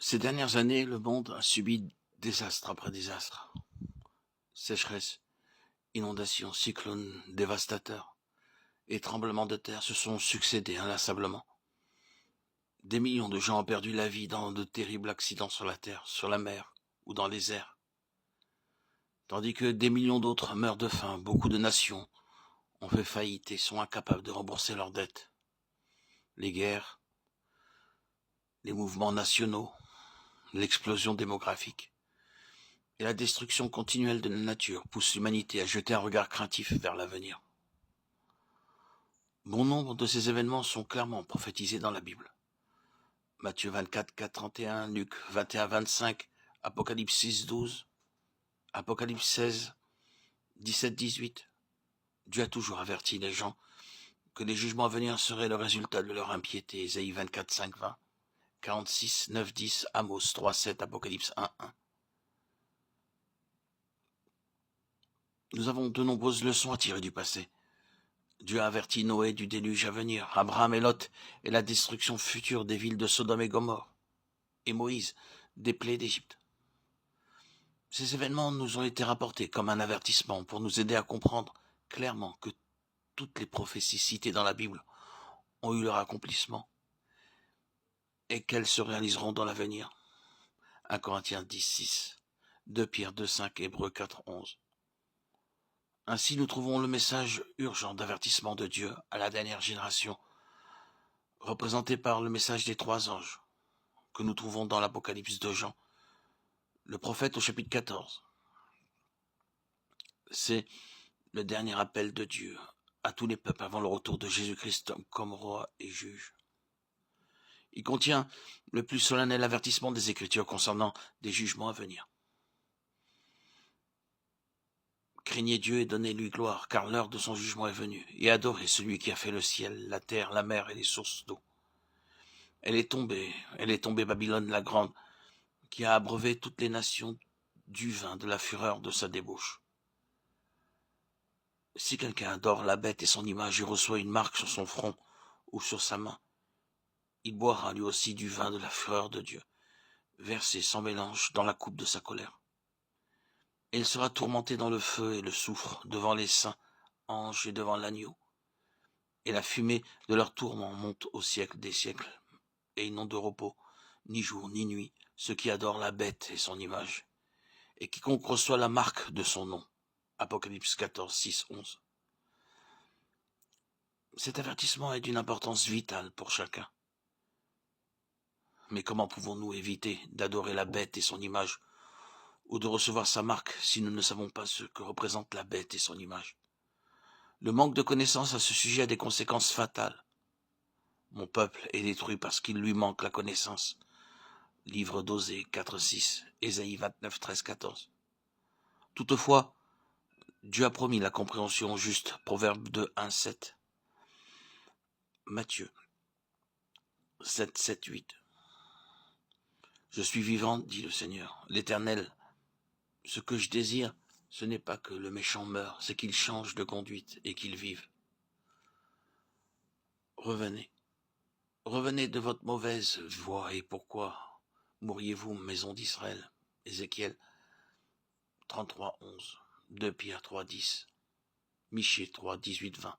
Ces dernières années, le monde a subi désastre après désastre. Sécheresse, inondations, cyclones dévastateurs et tremblements de terre se sont succédés inlassablement. Des millions de gens ont perdu la vie dans de terribles accidents sur la terre, sur la mer ou dans les airs. Tandis que des millions d'autres meurent de faim, beaucoup de nations ont fait faillite et sont incapables de rembourser leurs dettes. Les guerres, les mouvements nationaux, l'explosion démographique et la destruction continuelle de la nature poussent l'humanité à jeter un regard craintif vers l'avenir. Bon nombre de ces événements sont clairement prophétisés dans la Bible. Matthieu 24, 4, 31, Luc 21, 25, Apocalypse 6, 12, Apocalypse 16, 17, 18. Dieu a toujours averti les gens que les jugements à venir seraient le résultat de leur impiété. Ésaïe 24, 5, 20, 46, 9, 10, Amos 3, 7, Apocalypse 1, 1. Nous avons de nombreuses leçons à tirer du passé. Dieu a averti Noé du déluge à venir, Abraham et Lot et la destruction future des villes de Sodome et Gomorrhe, et Moïse des plaies d'Égypte. Ces événements nous ont été rapportés comme un avertissement pour nous aider à comprendre clairement que toutes les prophéties citées dans la Bible ont eu leur accomplissement et qu'elles se réaliseront dans l'avenir. 1 Corinthiens 10, 6, 2 Pierre 2, 5, Hébreux 4, 11. Ainsi, nous trouvons le message urgent d'avertissement de Dieu à la dernière génération, représenté par le message des 3 anges, que nous trouvons dans l'Apocalypse de Jean, le prophète au chapitre 14. C'est le dernier appel de Dieu à tous les peuples avant le retour de Jésus-Christ comme roi et juge. Il contient le plus solennel avertissement des Écritures concernant des jugements à venir. Craignez Dieu et donnez-lui gloire, car l'heure de son jugement est venue, et adorez celui qui a fait le ciel, la terre, la mer et les sources d'eau. Elle est tombée Babylone la grande, qui a abreuvé toutes les nations du vin de la fureur de sa débauche. Si quelqu'un adore la bête et son image et reçoit une marque sur son front ou sur sa main, il boira lui aussi du vin de la fureur de Dieu, versé sans mélange dans la coupe de sa colère. Et il sera tourmenté dans le feu et le soufre devant les saints anges et devant l'agneau. Et la fumée de leur tourment monte au siècle des siècles. Et ils n'ont de repos, ni jour ni nuit, ceux qui adorent la bête et son image, et quiconque reçoit la marque de son nom. Apocalypse 14, 6, 11. Cet avertissement est d'une importance vitale pour chacun. Mais comment pouvons-nous éviter d'adorer la bête et son image, ou de recevoir sa marque si nous ne savons pas ce que représente la bête et son image? Le manque de connaissance à ce sujet a des conséquences fatales. Mon peuple est détruit parce qu'il lui manque la connaissance. Livre d'Osée 4, 6, Ésaïe 29, 13, 14. Toutefois, Dieu a promis la compréhension juste. Proverbe 2, 1, 7. Matthieu 7, 7, 8. Je suis vivant, dit le Seigneur, l'Éternel. Ce que je désire, ce n'est pas que le méchant meure, c'est qu'il change de conduite et qu'il vive. Revenez. Revenez de votre mauvaise voie, et pourquoi mourriez-vous, maison d'Israël? Ézéchiel 33, 11. 2 Pierre 3, 10. Michée 3, 18, 20.